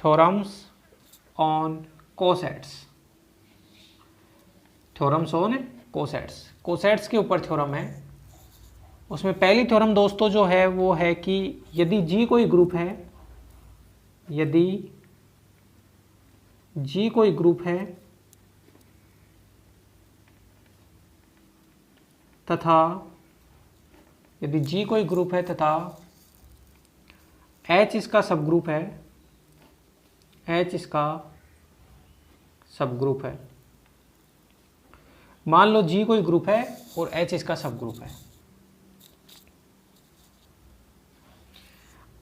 Theorems on cosets, theorems on cosets, cosets के ऊपर theorem है। उसमें पहली थ्योरम दोस्तों जो है वो है कि यदि जी कोई ग्रुप है, यदि जी कोई ग्रुप है तथा यदि जी कोई ग्रुप है तथा H इसका सब ग्रुप है, H इसका सब ग्रुप है, मान लो G कोई ग्रुप है और H इसका सब ग्रुप है।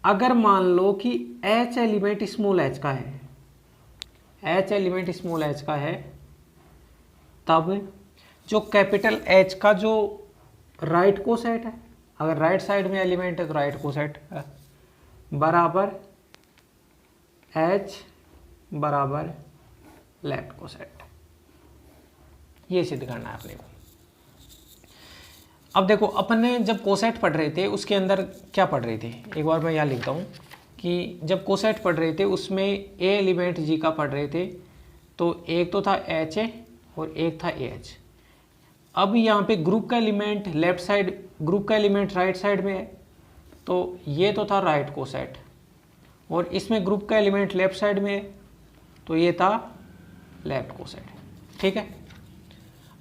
अगर मान लो कि H एलिमेंट स्मॉल h का है, H एलिमेंट स्मॉल h का है, तब जो कैपिटल H का जो राइट कोसेट है, अगर राइट साइड में एलिमेंट है तो राइट कोसेट बराबर H बराबर लेफ्ट कोसेट, ये सिद्ध करना है अपने को। अब देखो अपने जब कोसेट पढ़ रहे थे उसके अंदर क्या पढ़ रहे थे, एक बार मैं यहाँ लिखता हूँ कि जब कोसेट पढ़ रहे थे उसमें ए एलिमेंट जी का पढ़ रहे थे, तो एक तो था एच और एक था ए एच। अब यहाँ पे ग्रुप का एलिमेंट लेफ्ट साइड, ग्रुप का एलिमेंट राइट साइड में है, तो ये तो था राइट कोसेट, और इसमें ग्रुप का एलिमेंट लेफ्ट साइड में है, तो ये था लेफ्ट कोसेट। ठीक है।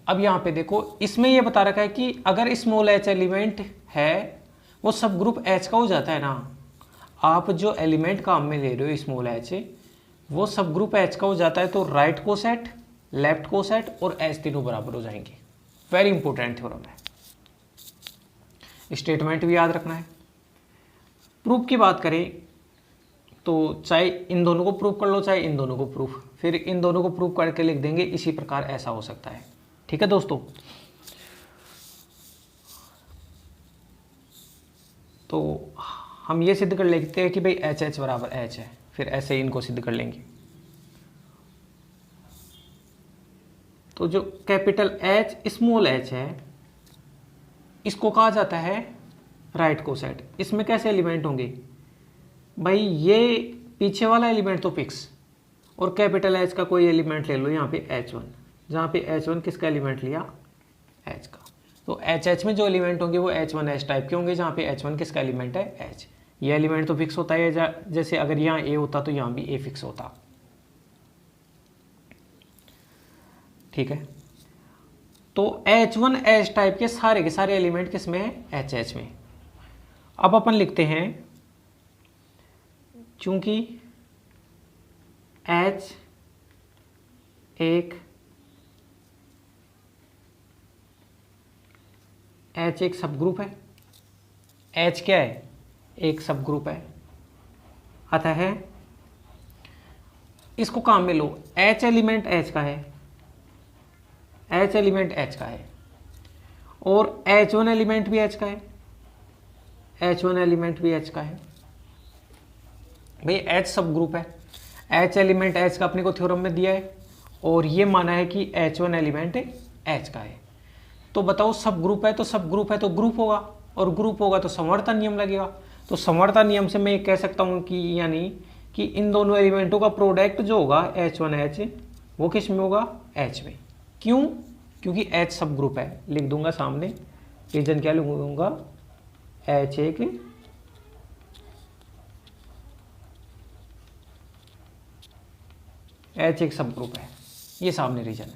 अब यहाँ पे देखो इसमें ये बता रखा है कि अगर स्मॉल एच एलिमेंट है वो सब ग्रुप एच का हो जाता है ना, आप जो एलिमेंट काम में ले रहे हो स्मॉल एच वो सब ग्रुप एच का हो जाता है, तो राइट कोसेट, लेफ्ट कोसेट और एच तीनों बराबर हो जाएंगे। वेरी इंपॉर्टेंट थ्योरम है, स्टेटमेंट भी याद रखना है। प्रूफ की बात करें तो चाहे इन दोनों को प्रूफ कर लो चाहे इन दोनों को प्रूफ, फिर इन दोनों को प्रूफ करके लिख देंगे इसी प्रकार ऐसा हो सकता है। ठीक है दोस्तों, तो हम ये सिद्ध कर लेते हैं कि भाई एच एच बराबर एच है, फिर ऐसे ही इनको सिद्ध कर लेंगे। तो जो कैपिटल एच स्मॉल एच है इसको कहा जाता है राइट कोसेट। इसमें कैसे एलिमेंट होंगे भाई, ये पीछे वाला एलिमेंट तो फिक्स, और कैपिटल एच का कोई एलिमेंट ले लो, यहाँ पे H1, जहाँ पे H1 किसका एलिमेंट लिया, H का, तो HH में जो एलिमेंट होंगे वो H1H टाइप के होंगे, जहाँ पे H1 किसका एलिमेंट है, H। ये एलिमेंट तो फिक्स होता है, जैसे अगर यहाँ A होता तो यहाँ भी A फिक्स होता। ठीक है, तो H1H टाइप के सारे एलिमेंट किस में है, HH में। अब अपन लिखते हैं चूंकि H एक सब ग्रुप है, H क्या है, एक सब ग्रुप है, अतः इसको काम में लो, H एलिमेंट H का है, H एलिमेंट H का है, और H1 एलिमेंट भी H का है, H1 एलिमेंट भी H का है। भाई H सब ग्रुप है, H एलिमेंट H का अपने को थ्योरम में दिया है, और ये माना है कि H1 एलिमेंट H का है। तो बताओ सब ग्रुप है तो सब ग्रुप है तो ग्रुप होगा, और ग्रुप होगा तो समवर्तन नियम लगेगा। तो समवर्तन नियम से मैं कह सकता हूँ कि यानी कि इन दोनों एलिमेंटों का प्रोडक्ट जो होगा H1H वो किस में होगा, H में। क्यों, क्योंकि H सब ग्रुप है। लिख दूंगा सामने, रीजन क्या लिख दूंगा, H एक सब ग्रुप है, ये सामने रीजन है।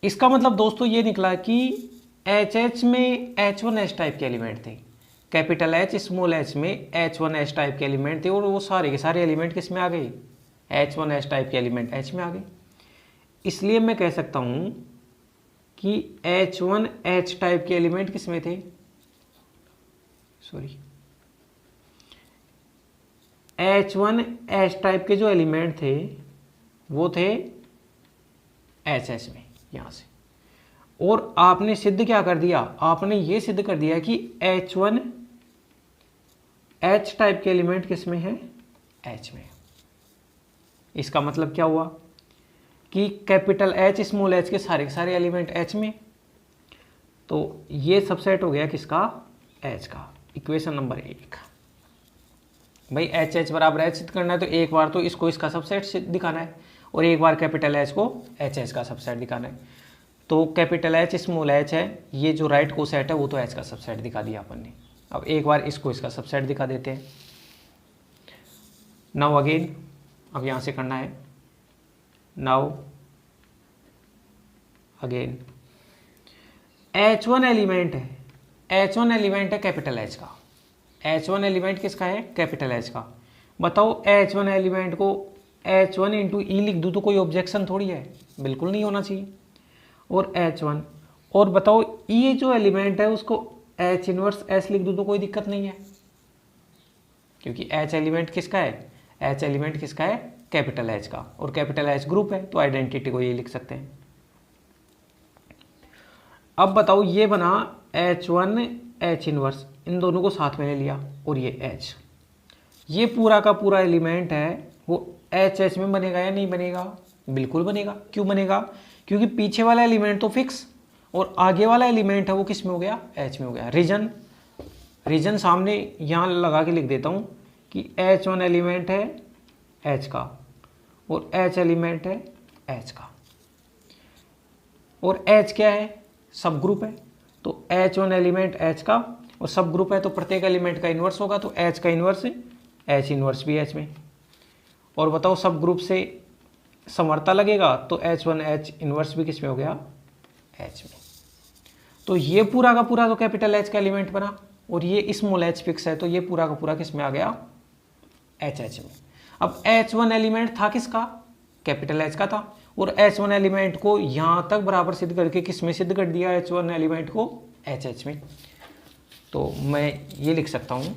इसका मतलब दोस्तों ये निकला कि HH में H1H टाइप के एलिमेंट थे, कैपिटल H स्मॉल h में H1H टाइप के एलिमेंट थे, और वो सारे के सारे एलिमेंट किस में आ गए, H1H टाइप के एलिमेंट H में आ गए। इसलिए मैं कह सकता हूं कि H1H टाइप के एलिमेंट किस में थे, H1H टाइप के जो एलिमेंट थे वो थे HH में, यहां से। और आपने सिद्ध क्या कर दिया, आपने ये सिद्ध कर दिया कि H1H टाइप के एलिमेंट किस में है, H में। इसका मतलब क्या हुआ कि कैपिटल H स्मॉल h के सारे एलिमेंट H में, तो ये सबसेट हो गया किसका, H का। Equation number 1। भाई एच एच बराबर एच सिद्ध करना है तो एक बार तो इसको इसका सबसेट दिखाना है और एक बार कैपिटल एच को एच एच का सबसेट दिखाना है। तो कैपिटल एच स्मॉल एच है, ये जो राइट को सेट है वो तो एच का सबसेट दिखा दिया अपन ने। अब एक बार इसको इसका सबसेट दिखा देते हैं। नाउ अगेन, अब यहाँ से करना है। नाउ अगेन H1 एलिमेंट है, H1 एलिमेंट है कैपिटल एच का। H1 एलिमेंट किसका है? कैपिटल एच का। बताओ H1 एलिमेंट को H1 इंटू ई लिख दूँ तो कोई ऑब्जेक्शन थोड़ी है, बिल्कुल नहीं होना चाहिए। और H1 और बताओ ये जो एलिमेंट है उसको H इनवर्स एच लिख दूँ तो कोई दिक्कत नहीं है, क्योंकि H एलिमेंट किसका है? H एलिमेंट किसका है? कैपिटल एच का, और कैपिटल एच ग्रुप है तो आइडेंटिटी को ये लिख सकते हैं। अब बताओ ये बना H1 H इनवर्स, इन दोनों को साथ में ले लिया और ये H, ये पूरा का पूरा एलिमेंट है वो एच एच में बनेगा या नहीं बनेगा? बिल्कुल बनेगा। क्यों बनेगा? क्योंकि पीछे वाला एलिमेंट तो फिक्स और आगे वाला एलिमेंट है वो किस में हो गया? एच में हो गया। रीजन सामने यहाँ लगा के लिख देता हूँ कि H1 एलिमेंट है एच का और H एलिमेंट है एच का, और H क्या है? सब ग्रुप है। तो H1 एलिमेंट H का और सब ग्रुप है तो प्रत्येक एलिमेंट का इन्वर्स होगा, तो H का इन्वर्स है, H इन्वर्स भी H में। और बताओ सब ग्रुप से समवर्ता लगेगा तो H1 H इन्वर्स भी किस में हो गया? H में। तो ये पूरा का पूरा तो कैपिटल H का एलिमेंट बना और ये स्मॉल h फिक्स है तो ये पूरा का पूरा किस में आ गया? H में। अब H1 एलिमेंट था किसका? कैपिटल H का था, और H1 एलिमेंट को यहाँ तक बराबर सिद्ध करके किस में सिद्ध कर दिया? H1 एलिमेंट को H में। तो मैं ये लिख सकता हूँ,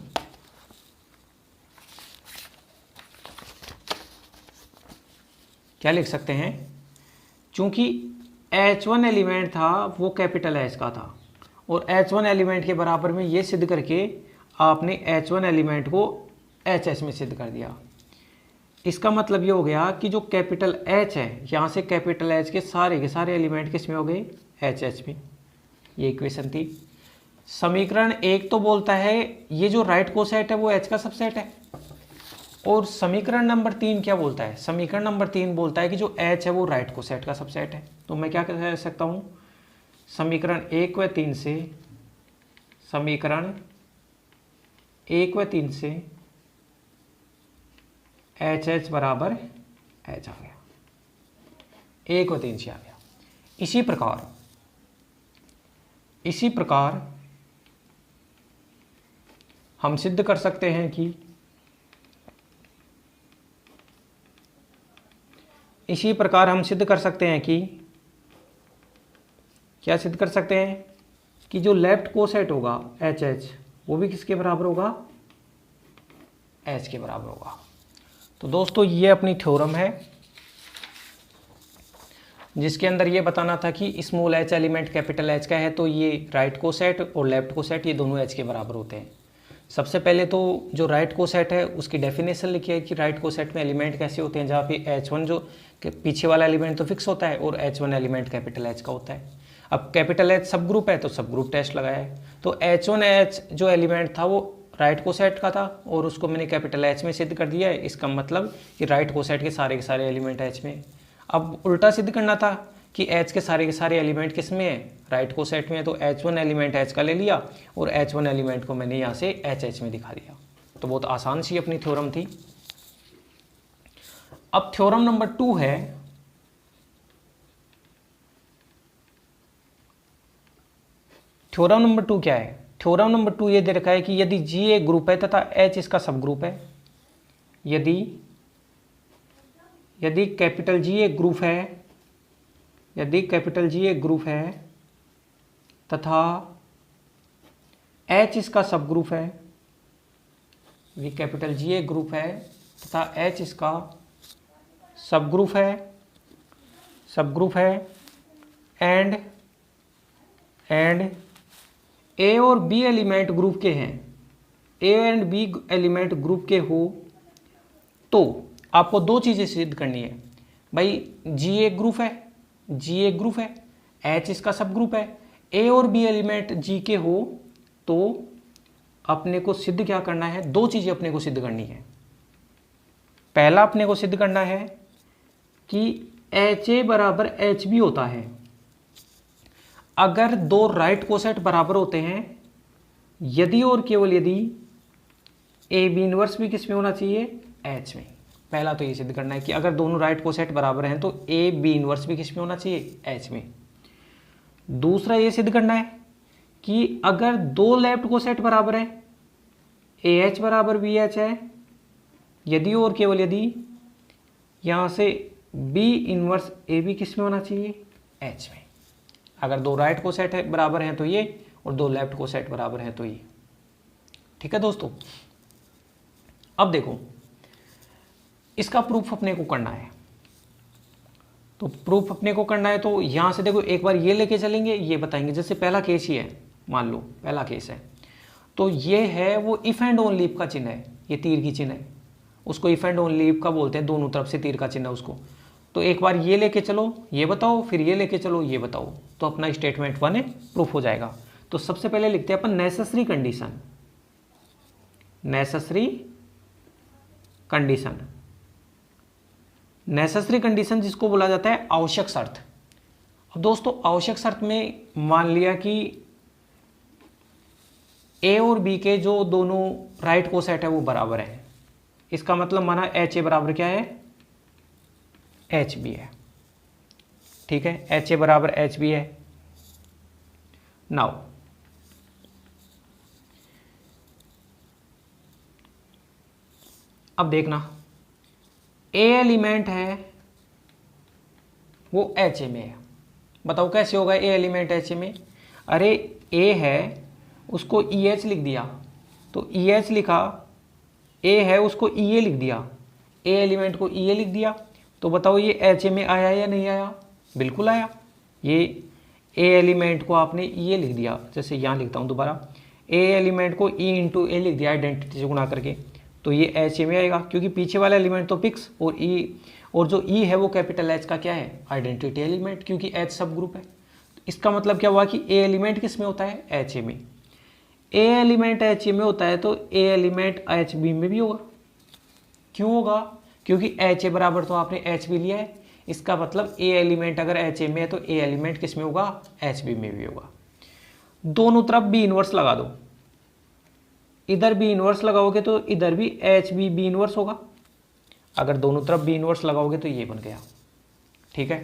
क्या लिख सकते हैं? चूंकि H1 एलिमेंट था वो कैपिटल H का था और H1 एलिमेंट के बराबर में ये सिद्ध करके आपने H1 एलिमेंट को HH में सिद्ध कर दिया। इसका मतलब ये हो गया कि जो कैपिटल H है यहाँ से कैपिटल H के सारे एलिमेंट किस में हो गए? HH में। ये इक्वेशन थी। समीकरण एक तो बोलता है ये जो राइट कोसेट है वो H का सबसेट है, और समीकरण नंबर 3 क्या बोलता है? समीकरण नंबर 3 बोलता है कि जो H है वो राइट कोसेट का सबसेट है। तो मैं क्या कह सकता हूँ? समीकरण 1 व 3 से, समीकरण 1 व 3 से HH बराबर H आ गया, 1 व 3 से आ गया। इसी प्रकार हम सिद्ध कर सकते हैं कि क्या सिद्ध कर सकते हैं कि जो लेफ्ट कोसेट होगा HH वो भी किसके बराबर होगा? H के बराबर होगा। तो दोस्तों ये अपनी थ्योरम है जिसके अंदर ये बताना था कि small h element capital H का है तो ये राइट कोसेट और लेफ्ट कोसेट ये दोनों H के बराबर होते हैं। सबसे पहले तो जो राइट कोसेट है उसकी डेफिनेशन लिखी है कि राइट कोसेट में एलिमेंट कैसे होते हैं, जहाँ पे H1 जो पीछे वाला एलिमेंट तो फिक्स होता है और H1 एलिमेंट कैपिटल H का होता है। अब कैपिटल H सब ग्रुप है तो सब ग्रुप टेस्ट लगाया है, तो H1 H जो एलिमेंट था वो राइट कोसेट का था और उसको मैंने कैपिटल H में सिद्ध कर दिया है। इसका मतलब कि राइट कोसेट के सारे एलिमेंट H में। अब उल्टा सिद्ध करना था कि H के सारे एलिमेंट किस में है? राइट कोसेट में है, तो H1 एलिमेंट H का ले लिया और H1 एलिमेंट को मैंने यहाँ से HH में दिखा दिया। तो बहुत आसान सी अपनी थ्योरम थी। अब थ्योरम नंबर 2 है, थ्योरम नंबर 2 क्या है? थ्योरम नंबर 2 ये दे रखा है कि यदि G एक ग्रुप है तथा H इसका सब ग्रुप है, यदि कैपिटल G एक ग्रुप है, यदि कैपिटल G एक ग्रुप है तथा H इसका सब ग्रुप है, यदि कैपिटल G एक ग्रुप है तथा H इसका सब ग्रुप है एंड A और B एलिमेंट ग्रुप के हैं, A and B element group के हो, तो आपको दो चीज़ें सिद्ध करनी है। भाई G एक ग्रुप है, H इसका सब ग्रुप है, A और B एलिमेंट G के हो तो अपने को सिद्ध क्या करना है, दो चीज़ें अपने को सिद्ध करनी है। पहला अपने को सिद्ध करना है कि एच ए बराबर एच बी होता है अगर दो राइट कोसेट बराबर होते हैं, यदि और केवल यदि ए बी इनवर्स भी किस में होना चाहिए, एच में। पहला तो ये सिद्ध करना है कि अगर दोनों राइट कोसेट बराबर हैं तो ए बी इनवर्स भी किस में होना चाहिए, एच में। दूसरा ये सिद्ध करना है कि अगर दो लेफ्ट कोसेट बराबर है, ए एच बराबर बी एच है, यदि और केवल यदि यहाँ से बी इनवर्स ए बी किस में होना चाहिए, एच में। अगर दो राइट कोसेट है बराबर हैं तो ये, और दो लेफ्ट कोसेट बराबर हैं तो ये। ठीक है दोस्तों, अब देखो इसका प्रूफ अपने को करना है। तो प्रूफ अपने को करना है तो यहां से देखो एक बार ये लेके चलेंगे, ये बताएंगे। जैसे पहला केस ही है, मान लो पहला केस है, तो ये है वो इफ एंड ओन लीव का चिन्ह है, ये तीर की चिन्ह है, उसको इफ एंड ओन लीव का बोलते हैं, दोनों तरफ से तीर का चिन्ह है उसको। तो एक बार ये लेके चलो, ये बताओ, फिर ये लेके चलो, ये बताओ, तो अपना स्टेटमेंट 1 है, प्रूफ हो जाएगा। तो सबसे पहले लिखते हैं अपन necessary condition. Necessary condition, necessary condition जिसको बोला जाता है आवश्यक शर्त। अब दोस्तों आवश्यक शर्त में मान लिया कि ए और बी के जो दोनों राइट कोसेट है वो बराबर है, इसका मतलब माना एच ए बराबर क्या है, एच बी है। ठीक है, एच ए बराबर एच बी है। नाउ अब देखना, ए एलिमेंट है वो एच ए में है। बताओ कैसे होगा ए एलिमेंट एच ए में। अरे ए है उसको ई एच लिख दिया, तो ई एच लिखा, ए है उसको ई ए लिख दिया, ए एलिमेंट को ई ए लिख दिया, तो बताओ ये एच ए में आया या नहीं आया, बिल्कुल आया। ये ए एलिमेंट को आपने ई ए लिख दिया, जैसे यहाँ लिखता हूँ दोबारा, ए एलिमेंट को ई इंटू ए लिख दिया आइडेंटिटी से गुणा करके, तो ये एच ए में आएगा, क्योंकि पीछे वाला एलिमेंट तो फिक्स और ई, और जो ई है वो कैपिटल एच का क्या है, आइडेंटिटी एलिमेंट, क्योंकि एच सब ग्रुप है। इसका मतलब क्या हुआ कि ए एलिमेंट किस में होता है, एच ए में। ए एलिमेंट एच ए में होता है तो ए एलिमेंट एच बी में भी होगा। क्यों होगा, क्योंकि एच ए बराबर तो आपने एच बी लिया है, इसका मतलब ए एलिमेंट अगर एच ए में है तो ए एलिमेंट किस में होगा, एच बी में भी होगा। दोनों तरफ बी इनवर्स लगा दो, इधर बी इनवर्स लगाओगे तो इधर भी एच बी बी इनवर्स होगा। अगर दोनों तरफ बी इनवर्स लगाओगे तो ये बन गया। ठीक है,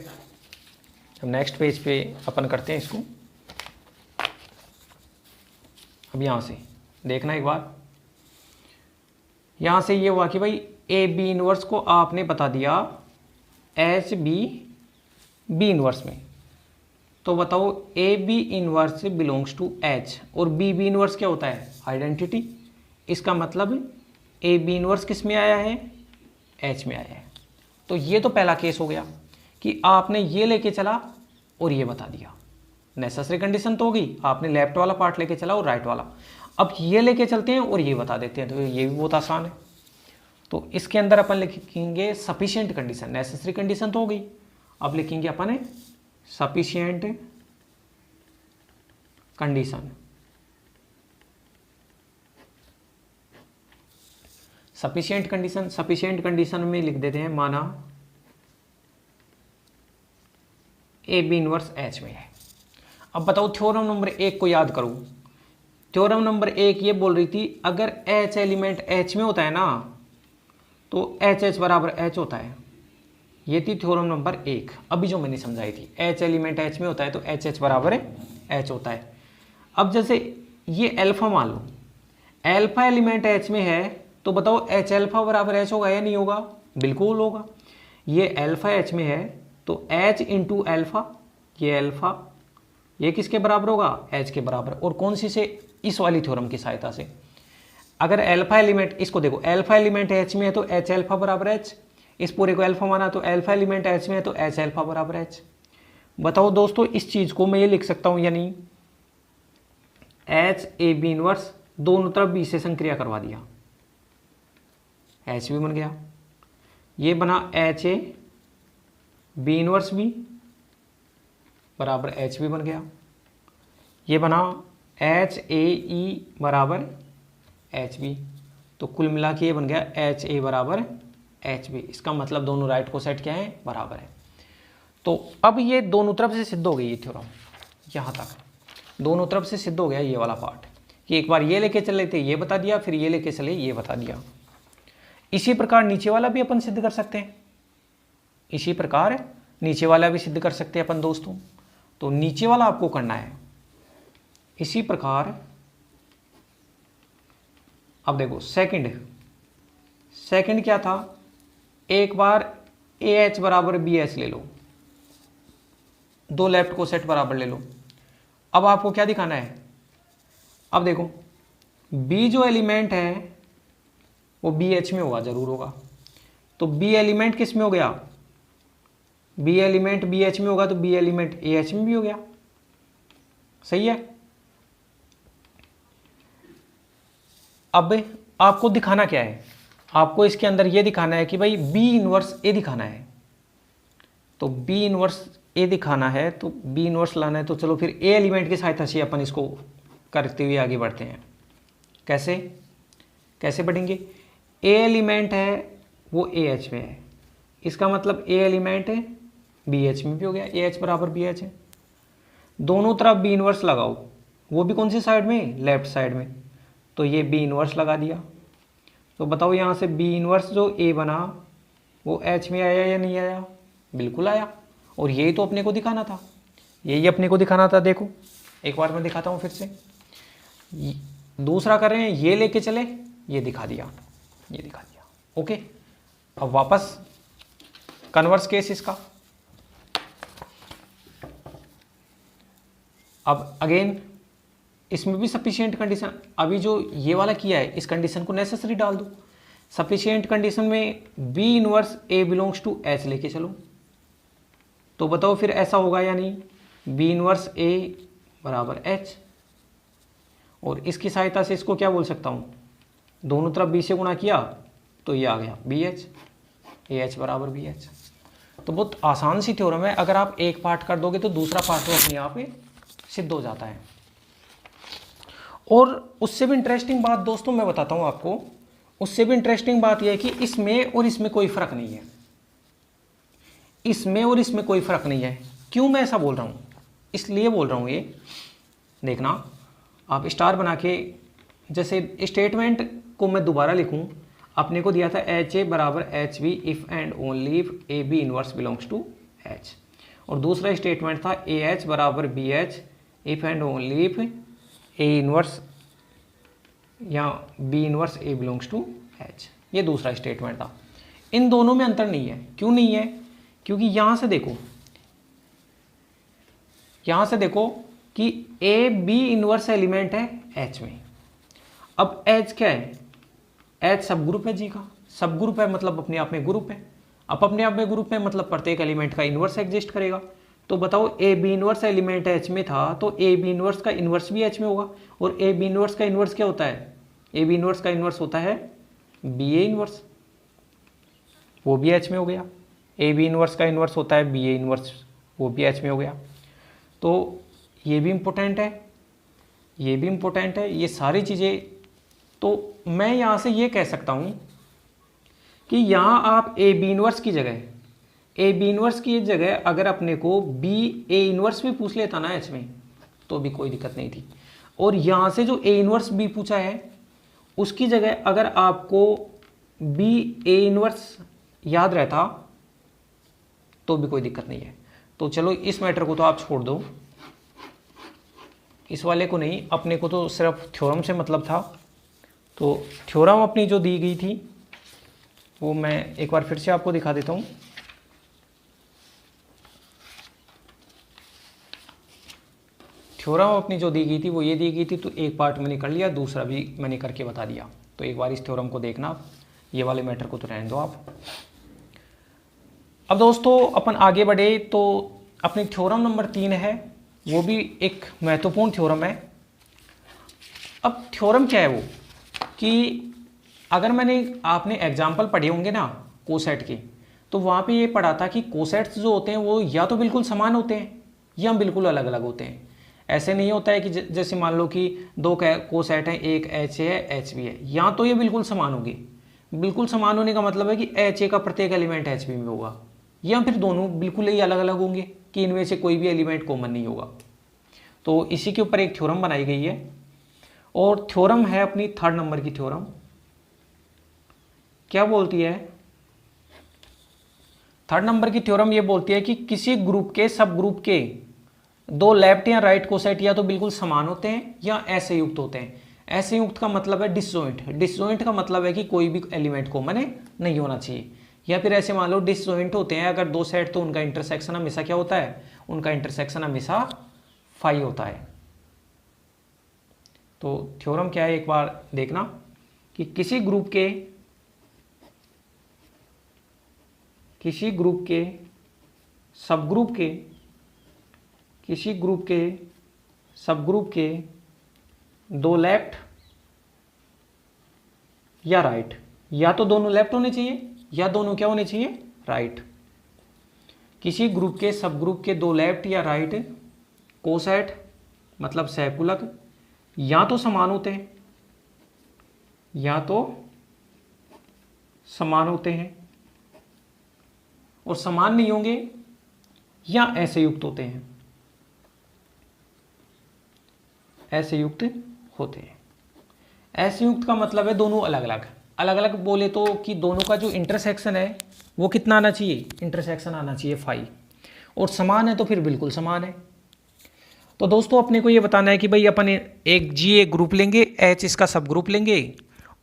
अब नेक्स्ट पेज पे अपन करते हैं इसको। अब यहां से देखना एक बार, यहां से ये हुआ कि भाई ए बी इनवर्स को आपने बता दिया एच बी बी इनवर्स में, तो बताओ A B inverse belongs to H, और बी बी इनवर्स क्या होता है, आइडेंटिटी। इसका मतलब ए बी इनवर्स किस में आया है, एच में आया है। तो ये तो पहला केस हो गया कि आपने ये लेके चला और ये बता दिया, नेसेसरी कंडीशन तो होगी, आपने लेफ्ट वाला पार्ट लेके चला और राइट वाला। अब ये लेके चलते हैं और ये बता देते हैं, तो ये भी बहुत आसान है। तो इसके अंदर अपन लिखेंगे सफिशिएंट कंडीशन, नेसेसरी कंडीशन तो हो गई, अब लिखेंगे अपन sufficient condition. Sufficient condition, sufficient condition में लिख देते हैं माना ए बी इनवर्स एच में है। अब बताओ थ्योरम नंबर 1 को याद करो। थ्योरम नंबर 1 ये बोल रही थी अगर एच एलिमेंट एच में होता है ना तो एच एच बराबर एच होता है। ये थी थ्योरम नंबर 1, अभी जो मैंने समझाई थी, एच एलिमेंट एच में होता है तो एच एच बराबर एच होता है। अब जैसे ये एल्फा मान लो, एल्फा एलिमेंट एच में है तो बताओ एच एल्फा बराबर एच होगा या नहीं होगा, बिल्कुल होगा। ये एल्फा एच में है तो एच इंटू एल्फा, ये एल्फा ये किसके बराबर होगा, एच के बराबर। और कौन सी से, इस वाली थ्योरम की सहायता से। अगर एल्फा एलिमेंट, इसको देखो एल्फा एलिमेंट एच में है तो एच एल्फा बराबर एच, इस पूरे को एल्फा माना तो एल्फा एलिमेंट एच में है तो एच एल्फा बराबर एच। बताओ दोस्तों इस चीज को मैं ये लिख सकता हूं यानी एच ए बी इनवर्स, दोनों तरफ बी से संक्रिया करवा दिया, एच भी बन गया। ये बना H A B inverse B बराबर एच भी बन गया। ये बना एच ए ई बराबर एच बी। तो कुल मिला के ये बन गया एच ए बराबर एच बी। इसका मतलब दोनों राइट कोसेट क्या है, बराबर है। तो अब ये दोनों तरफ से सिद्ध हो गई ये थ्योरम, यहाँ तक दोनों तरफ से सिद्ध हो गया ये वाला पार्ट कि एक बार ये लेके चले थे ये बता दिया, फिर ये लेके चले ये बता दिया। इसी प्रकार नीचे वाला भी अपन सिद्ध कर सकते हैं, इसी प्रकार नीचे वाला भी सिद्ध कर सकते हैं अपन दोस्तों। तो नीचे वाला आपको करना है इसी प्रकार। अब देखो सेकंड क्या था, एक बार ए एच बराबर बी एच ले लो, दो लेफ्ट कोसेट बराबर ले लो। अब आपको क्या दिखाना है, अब देखो बी जो एलिमेंट है वो बी एच में होगा, जरूर होगा। तो बी एलिमेंट किस में हो गया, बी एलिमेंट बी एच में होगा, तो बी एलिमेंट ए एच में भी हो गया, सही है। अब आपको दिखाना क्या है, आपको इसके अंदर ये दिखाना है कि भाई बी इनवर्स ए दिखाना है। तो बी इनवर्स ए दिखाना है, तो बी इनवर्स लाना है, तो चलो फिर ए एलिमेंट की सहायता से अपन इसको करते हुए आगे बढ़ते हैं। कैसे कैसे बढ़ेंगे, ए एलिमेंट है वो ए एच में है, इसका मतलब ए एलिमेंट है बी एच में भी हो गया, ए एच बराबर बी एच है। दोनों तरफ बी इनवर्स लगाओ, वो भी कौन सी साइड में, लेफ्ट साइड में। तो ये बी इनवर्स लगा दिया। तो बताओ यहाँ से बी इनवर्स जो ए बना वो एच में आया या नहीं आया, बिल्कुल आया। और यही तो अपने को दिखाना था, यही अपने को दिखाना था। देखो एक बार मैं दिखाता हूँ फिर से, दूसरा कर रहे हैं, ये लेके चले ये दिखा दिया, ये दिखा दिया, ओके। अब वापस कन्वर्स केस इसका। अब अगेन इसमें भी सफिशिएंट कंडीशन, अभी जो ये वाला किया है इस कंडीशन को नेसेसरी डाल दो। सफिशिएंट कंडीशन में B inverse A belongs to H लेके चलो, तो बताओ फिर ऐसा होगा या नहीं, बी इनवर्स ए बराबर एच। और इसकी सहायता से इसको क्या बोल सकता हूँ, दोनों तरफ बी से गुणा किया तो ये आ गया बी एच, ए एच बराबर बी एच। तो बहुत आसान सी थ्योरम है, अगर आप एक पार्ट कर दोगे तो दूसरा पार्ट तो अपने आप ही सिद्ध हो जाता है। और उससे भी इंटरेस्टिंग बात दोस्तों मैं बताता हूँ आपको, उससे भी इंटरेस्टिंग बात यह है कि इसमें और इसमें कोई फर्क नहीं है, इसमें और इसमें कोई फर्क नहीं है। क्यों मैं ऐसा बोल रहा हूँ, इसलिए बोल रहा हूँ, ये देखना आप स्टार बना के, जैसे स्टेटमेंट को मैं दोबारा लिखूं, अपने को दिया था एच ए बराबर H B if and only if A B inverse belongs to H. और दूसरा स्टेटमेंट था ए एच बराबर B H if and only if A inverse या B inverse A belongs to H. ये दूसरा statement था। इन दोनों में अंतर नहीं है। क्यों नहीं है, क्योंकि यहां से देखो, यहां से देखो कि ए बी इनवर्स एलिमेंट है एच में। अब एच क्या है, एच सब ग्रुप है जी का, सब ग्रुप है मतलब अपने आप में ग्रुप है। अब अपने आप में ग्रुप में मतलब प्रत्येक एलिमेंट का इनवर्स एग्जिस्ट करेगा। तो बताओ A B inverse element H में था, तो ए बी इनवर्स का इनवर्स भी एच में होगा। और ए बी इनवर्स का इनवर्स क्या होता है, ए बी इनवर्स का इनवर्स होता है बी ए इनवर्स, वो भी एच में हो गया। ए बी इनवर्स का इनवर्स होता है बी ए इनवर्स, वो भी एच में हो गया। तो ये भी इम्पोर्टेंट है, ये भी इम्पोर्टेंट है, ये सारी चीज़ें। तो मैं यहाँ से ये कह सकता हूँ कि यहाँ आप ए बी इनवर्स की जगह, ए बी इनवर्स की जगह अगर अपने को बी ए इनवर्स भी पूछ लेता ना एच में तो भी कोई दिक्कत नहीं थी। और यहाँ से जो ए इनवर्स बी पूछा है उसकी जगह अगर आपको बी ए इनवर्स याद रहता तो भी कोई दिक्कत नहीं है। तो चलो इस मैटर को तो आप छोड़ दो, इस वाले को नहीं, अपने को तो सिर्फ थ्योरम से मतलब था। तो थ्योरम अपनी जो दी गई थी वो मैं एक बार फिर से आपको दिखा देता हूँ। थ्योरम अपनी जो दी गई थी वो ये दी गई थी, तो एक पार्ट मैंने कर लिया, दूसरा भी मैंने करके बता दिया। तो एक बार इस थ्योरम को देखना आप, ये वाले मैटर को तो रहने दो आप। अब दोस्तों अपन आगे बढ़े तो अपनी थ्योरम नंबर 3 है, वो भी एक महत्वपूर्ण थ्योरम है। अब थ्योरम क्या है वो, कि अगर आपने एग्जाम्पल पढ़े होंगे ना कोसेट के, तो वहाँ पे ये पढ़ा था कि कोसेट्स जो होते हैं वो या तो बिल्कुल समान होते हैं या बिल्कुल अलग अलग होते हैं। ऐसे नहीं होता है कि जैसे मान लो कि दो कोसेट हैं, एक एच ए है एच बी है, यहाँ तो ये बिल्कुल समान होगी। बिल्कुल समान होने का मतलब है कि एच ए का प्रत्येक एलिमेंट एच बी में होगा, या फिर दोनों बिल्कुल ही अलग अलग होंगे कि इनमें से कोई भी एलिमेंट कॉमन नहीं होगा। तो इसी के ऊपर एक थ्योरम बनाई गई है, और थ्योरम है अपनी 3rd नंबर की थ्योरम। क्या बोलती है 3rd नंबर की थ्योरम? ये बोलती है कि किसी ग्रुप के सब ग्रुप के दो लेफ्ट या राइट कोसेट या तो बिल्कुल समान होते हैं या ऐसे युक्त होते हैं। ऐसे युक्त का मतलब है डिसजॉइंट। डिसजॉइंट का मतलब है कि कोई भी एलिमेंट कॉमन नहीं होना चाहिए। या फिर ऐसे मान लो डिसजॉइंट होते हैं अगर दो सेट, तो उनका इंटरसेक्शन हमेशा क्या होता है? उनका इंटरसेक्शन हमेशा फाई होता है। तो थ्योरम क्या है एक बार देखना कि किसी ग्रुप के सबग्रुप के किसी ग्रुप के सबग्रुप के दो लेफ्ट या राइट, या तो दोनों लेफ्ट होने चाहिए या दोनों क्या होने चाहिए? राइट। किसी ग्रुप के सबग्रुप के दो लेफ्ट या राइट कोसेट मतलब सहकुलक या तो समान होते हैं और समान नहीं होंगे या ऐसे युक्त होते हैं, ऐसे युक्त होते हैं। ऐसे युक्त का मतलब है दोनों अलग अलग बोले तो कि दोनों का जो इंटरसेक्शन है वो कितना आना चाहिए? इंटरसेक्शन आना चाहिए फाई। और समान है तो फिर बिल्कुल समान है। तो दोस्तों अपने को ये बताना है कि भाई अपन एक जी एक ग्रुप लेंगे, एच इसका सब ग्रुप लेंगे,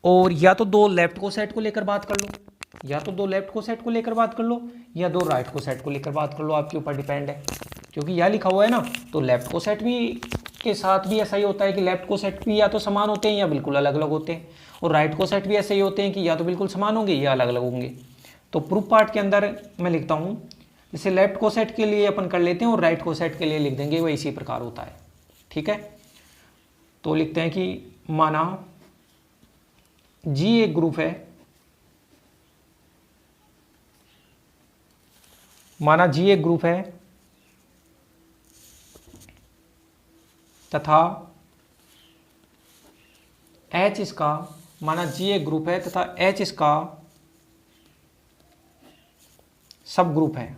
और या तो दो लेफ्ट को सेट को लेकर बात कर लो, या तो दो लेफ्ट को सेट को लेकर बात कर लो, या दो राइट को सेट को लेकर बात कर लो, आपके ऊपर डिपेंड है। क्योंकि यह लिखा हुआ है ना, तो लेफ्ट को सेट भी के साथ भी ऐसा ही होता है कि लेफ्ट को सेट भी या तो समान होते हैं या बिल्कुल अलग अलग होते हैं, और राइट को सेट भी ऐसे ही होते हैं कि या तो बिल्कुल समान होंगे या अलग अलग होंगे। तो प्रूफ पार्ट के अंदर मैं लिखता हूँ, जैसे लेफ्ट को सेट के लिए अपन कर लेते हैं और राइट को सेट के लिए लिख देंगे, वो इसी प्रकार होता है। ठीक है, तो लिखते हैं कि माना जी एक ग्रुप है, माना जी एक ग्रुप है तथा एच इसका, माना जी एक ग्रुप है तथा एच इसका सब ग्रुप है,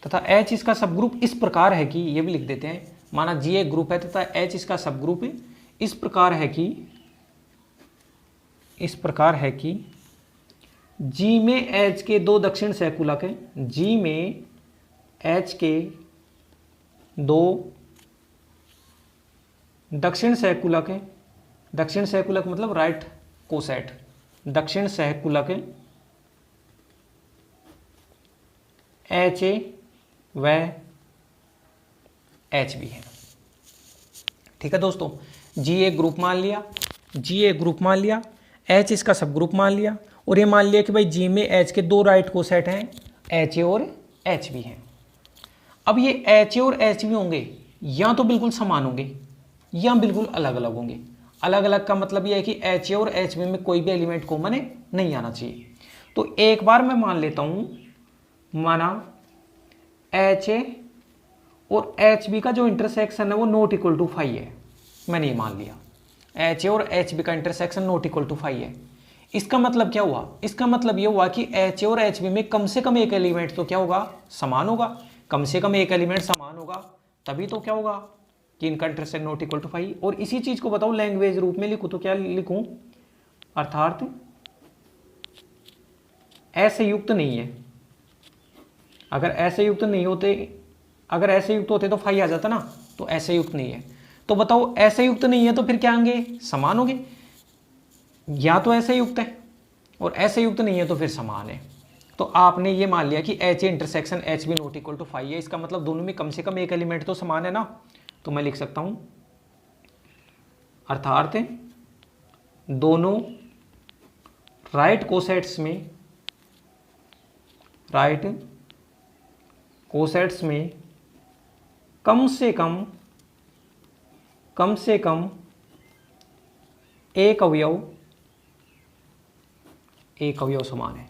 तथा एच इसका सब ग्रुप इस प्रकार है कि, ये भी लिख देते हैं, माना जी एक ग्रुप है तथा एच इसका सब ग्रुप इस प्रकार है कि जी में एच के दो दक्षिण सहकुलक हैं, जी में एच के दो दक्षिण सहकुलक हैं, दक्षिण सहकुलक मतलब राइट कोसेट, दक्षिण सहकुलक एच ए व एच बी है। ठीक है दोस्तों, जी एक ग्रुप मान लिया, एच इसका सब ग्रुप मान लिया, और ये मान लिया कि भाई जी में एच के दो राइट कोसेट हैं, एच ए और एच बी हैं। अब ये एच ए और एच बी होंगे या तो बिल्कुल समान होंगे या बिल्कुल अलग अलग होंगे। अलग अलग का मतलब ये है कि एच ए और एच बी में कोई भी एलिमेंट कॉमन नहीं आना चाहिए। तो एक बार मैं मान लेता हूं, माना एच ए और एच बी का जो इंटरसेक्शन है वो नॉट इक्वल टू फाई है। मैंने ये मान लिया एच ए और एच बी का intersection not equal to phi है। इसका मतलब क्या हुआ? इसका मतलब ये हुआ कि एच ए और एच बी में कम से कम एक एलिमेंट तो क्या होगा? समान होगा। कम से कम एक एलिमेंट समान होगा तभी तो क्या होगा कि इनका intersection not equal to phi. और इसी चीज को बताऊं लैंग्वेज रूप में लिखूं तो क्या लिखूं? अर्थात ऐसे युक्त नहीं है। अगर ऐसे युक्त नहीं होते, अगर ऐसे युक्त होते तो फाई आ जाता ना, तो ऐसे युक्त नहीं है। तो बताओ ऐसे युक्त नहीं है तो फिर क्या होंगे? समान होंगे। या तो ऐसे युक्त है और ऐसे युक्त नहीं है तो फिर समान है। तो आपने ये मान लिया कि H A intersection H B not equal to phi है, इसका मतलब दोनों में कम से कम एक एलिमेंट तो समान है ना। तो मैं लिख सकता हूं अर्थात दोनों राइट कोसेट्स में कम से कम एक अवयव समान है।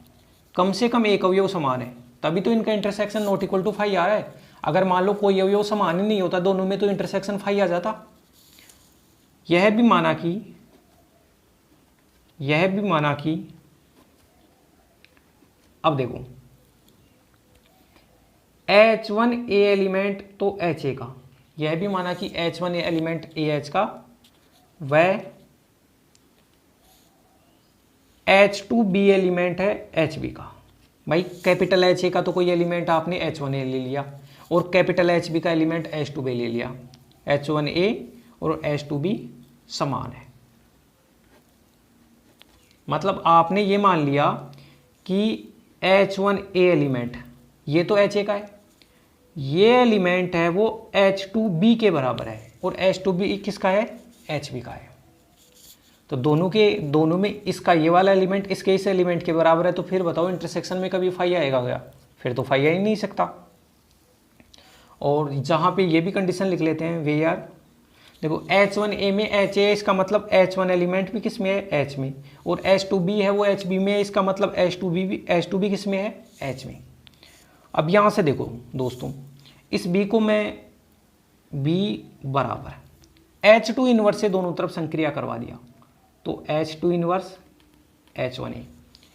कम से कम एक अवयव समान है तभी तो इनका intersection not equal to phi आ रहा है। अगर मान लो कोई अवयव समान ही नहीं होता दोनों में, तो इंटरसेक्शन फाई आ जाता। यह भी माना कि अब देखो H1 ए एलिमेंट तो HA का, यह भी माना कि H1 ए एलिमेंट AH का, वह H2 बी एलिमेंट है HB का। भाई कैपिटल HA का तो कोई एलिमेंट आपने H1A ले लिया और कैपिटल HB का एलिमेंट H2B ले लिया। H1A और H2B समान है, मतलब आपने ये मान लिया कि H1A एलिमेंट ये तो HA का है, ये एलिमेंट है वो H2B के बराबर है और H2B किसका है? HB का है। तो दोनों में इसका ये वाला एलिमेंट इसके इस एलिमेंट के बराबर है, तो फिर बताओ इंटरसेक्शन में कभी फाई आएगा क्या? फिर तो फाई आ ही नहीं सकता। और जहाँ पे ये भी कंडीशन लिख लेते हैं वे यार, देखो H1A में HA है, इसका मतलब H1 एलिमेंट भी किस में है? H में, और H2B है वो HB में है, इसका मतलब H2B किस में है? H में। अब यहाँ से देखो दोस्तों, इस B को मैं B बराबर H2 इनवर्स से दोनों तरफ संक्रिया करवा दिया, तो H2 इनवर्स H1A,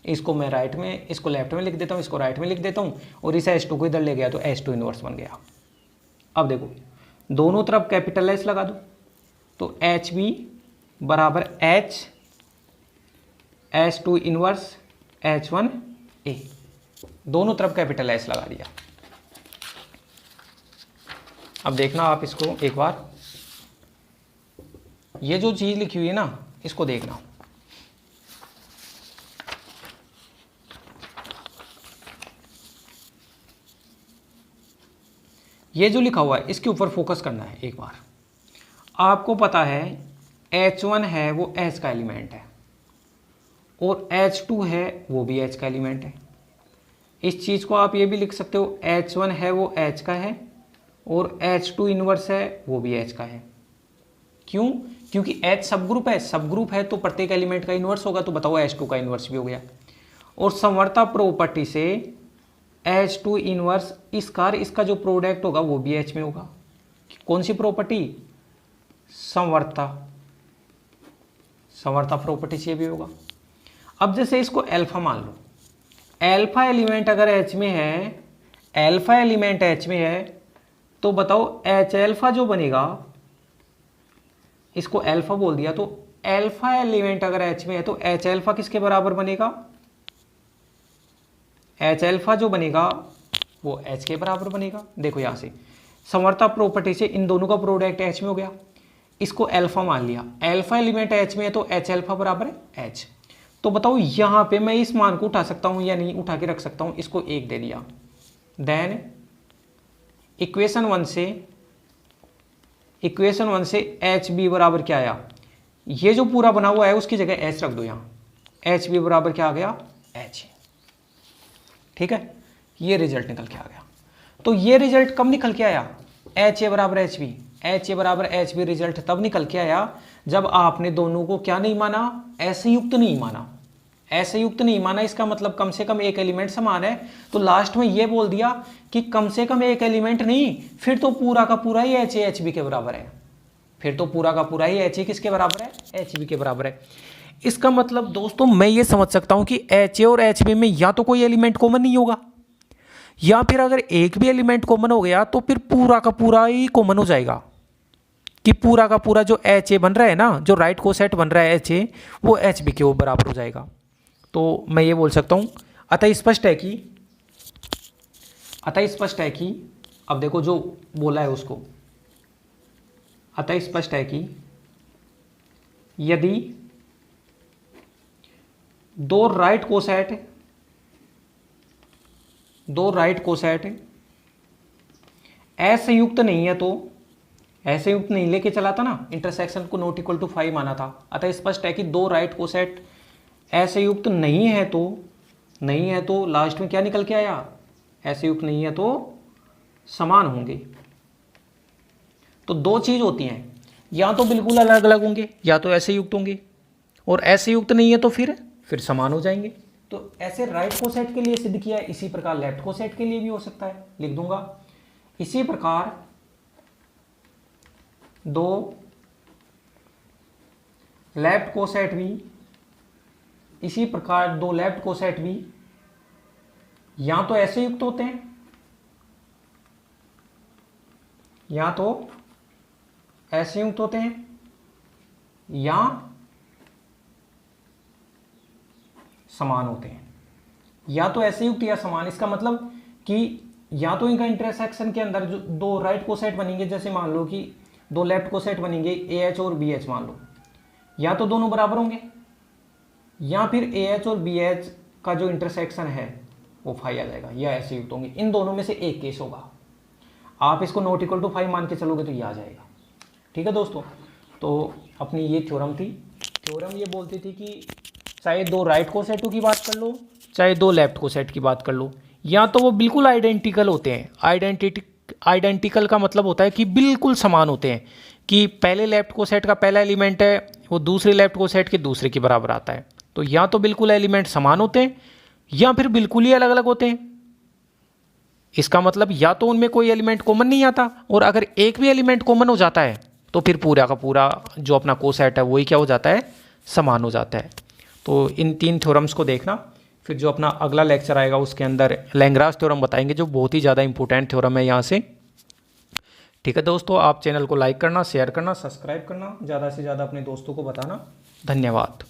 इसको मैं राइट में, इसको लेफ्ट में लिख देता हूँ, इसको राइट में लिख देता हूँ, और इस H2 को इधर ले गया तो H2 इनवर्स बन गया। अब देखो दोनों तरफ कैपिटल H लगा दो, तो HB बराबर H2 इनवर्स H1A, दोनों तरफ कैपिटल H लगा दिया। अब देखना आप इसको एक बार, ये जो चीज़ लिखी हुई है ना इसको देखना, ये जो लिखा हुआ है इसके ऊपर फोकस करना है एक बार। आपको पता है H1 है वो H का एलिमेंट है और H2 है वो भी H का एलिमेंट है। इस चीज़ को आप ये भी लिख सकते हो H1 है वो H का है और H2 इनवर्स है वो भी H का है। क्यों? क्योंकि H सब ग्रुप है तो प्रत्येक एलिमेंट का इनवर्स होगा, तो बताओ H2 का इनवर्स भी हो गया। और समवर्ता प्रॉपर्टी से H2 इनवर्स इसका जो प्रोडक्ट होगा वो भी H में होगा। कौन सी प्रॉपर्टी? समवर्ता प्रॉपर्टी से भी होगा। अब जैसे इसको अल्फा मान लो, अल्फा एलिमेंट अगर H में है, तो बताओ H अल्फा जो बनेगा, इसको अल्फा बोल दिया, तो अल्फा एलिमेंट अगर H में है तो H अल्फा किसके बराबर बनेगा? H अल्फा जो बनेगा वो H के बराबर बनेगा। देखो यहां से समवर्ता प्रॉपर्टी से इन दोनों का प्रोडक्ट H में हो गया, इसको अल्फा मान लिया, अल्फा एलिमेंट H में है तो H अल्फा बराबर है H। तो बताओ यहां पे मैं इस मान को उठा सकता हूं या नहीं उठा के रख सकता हूं? इसको 1 दे दिया, देन इक्वेशन 1 से HB बराबर क्या आया? ये जो पूरा बना हुआ है उसकी जगह H रख दो, यहां HB बराबर क्या आ गया? H। ठीक है, ये रिजल्ट निकल के आ गया। तो ये रिजल्ट कब निकल के आया? HA बराबर HB, HA बराबर HB रिजल्ट तब निकल के आया जब आपने दोनों को क्या नहीं माना? ऐसे युक्त नहीं माना। ऐसे युक्त नहीं माना इसका मतलब कम से कम एक एलिमेंट समान है, तो लास्ट में ये बोल दिया कि कम से कम एक एलिमेंट नहीं, फिर तो पूरा का पूरा ही HA HB के बराबर है। फिर तो पूरा का पूरा ही HA किसके बराबर है? HB के बराबर है। इसका मतलब दोस्तों मैं ये समझ सकता हूं कि HA और HB में या तो कोई एलिमेंट कॉमन नहीं होगा, या फिर अगर एक भी एलिमेंट कॉमन हो गया तो फिर पूरा का पूरा ही कॉमन हो जाएगा, कि पूरा का पूरा जो HA बन रहा है ना, जो राइट कोसेट बन रहा है HA, वो HB के बराबर हो जाएगा। तो मैं ये बोल सकता हूं, अतः स्पष्ट है कि अब देखो जो बोला है उसको, अतः स्पष्ट है कि यदि दो राइट कोसेट असंयुक्त नहीं है, तो असंयुक्त नहीं लेके चला था ना, इंटरसेक्शन को नॉट इक्वल टू 5 माना था। अतः स्पष्ट है कि दो राइट कोसेट असंयुक्त नहीं है तो लास्ट में क्या निकल के आया? असंयुक्त नहीं है तो समान होंगे। तो दो चीज होती हैं, या तो बिल्कुल अलग अलग होंगे या तो ऐसे युक्त होंगे, और ऐसे युक्त नहीं है तो फिर समान हो जाएंगे। तो ऐसे राइट कोसेट के लिए सिद्ध किया है, इसी प्रकार लेफ्ट कोसेट के लिए भी हो सकता है। लिख दूंगा इसी प्रकार दो लेफ्ट कोसेट भी, इसी प्रकार दो लेफ्ट कोसेट भी या तो ऐसे युक्त होते हैं या तो ऐसे युक्त होते हैं या समान होते हैं, या तो ऐसे युक्त या समान। इसका मतलब कि या तो इनका इंटरसेक्शन के अंदर जो दो राइट कोसेट बनेंगे, जैसे मान लो कि दो लेफ्ट कोसेट बनेंगे AH और BH मान लो, या तो दोनों बराबर होंगे या फिर AH और BH का जो इंटरसेक्शन है वो फाई आ जाएगा, या ऐसे युक्त होंगे। इन दोनों में से एक केस होगा। आप इसको नॉट इक्वल टू फाई मान के चलोगे तो ये आ जाएगा। ठीक है दोस्तों, तो अपनी ये थ्योरम थी। थ्योरम ये बोलती थी कि चाहे दो राइट कोसेटों की बात कर लो, चाहे दो लेफ्ट कोसेट की बात कर लो, या तो वो बिल्कुल आइडेंटिकल होते हैं। आइडेंटिकल का मतलब होता है कि बिल्कुल समान होते हैं, कि पहले लेफ्ट कोसेट का पहला एलिमेंट है वो दूसरे लेफ्ट कोसेट के दूसरे के बराबर आता है। तो या तो बिल्कुल एलिमेंट समान होते हैं या फिर बिल्कुल ही अलग अलग होते हैं। इसका मतलब या तो उनमें कोई एलिमेंट कॉमन नहीं आता, और अगर एक भी एलिमेंट कॉमन हो जाता है तो फिर पूरा का पूरा जो अपना कोसेट है वही क्या हो जाता है, समान हो जाता है। तो इन तीन थ्योरम्स को देखना। फिर जो अपना अगला लेक्चर आएगा उसके अंदर लैग्रांज थ्योरम बताएंगे, जो बहुत ही ज़्यादा इंपॉर्टेंट थ्योरम है यहाँ से। ठीक है दोस्तों, आप चैनल को लाइक करना, शेयर करना, सब्सक्राइब करना, ज़्यादा से ज़्यादा अपने दोस्तों को बताना। धन्यवाद।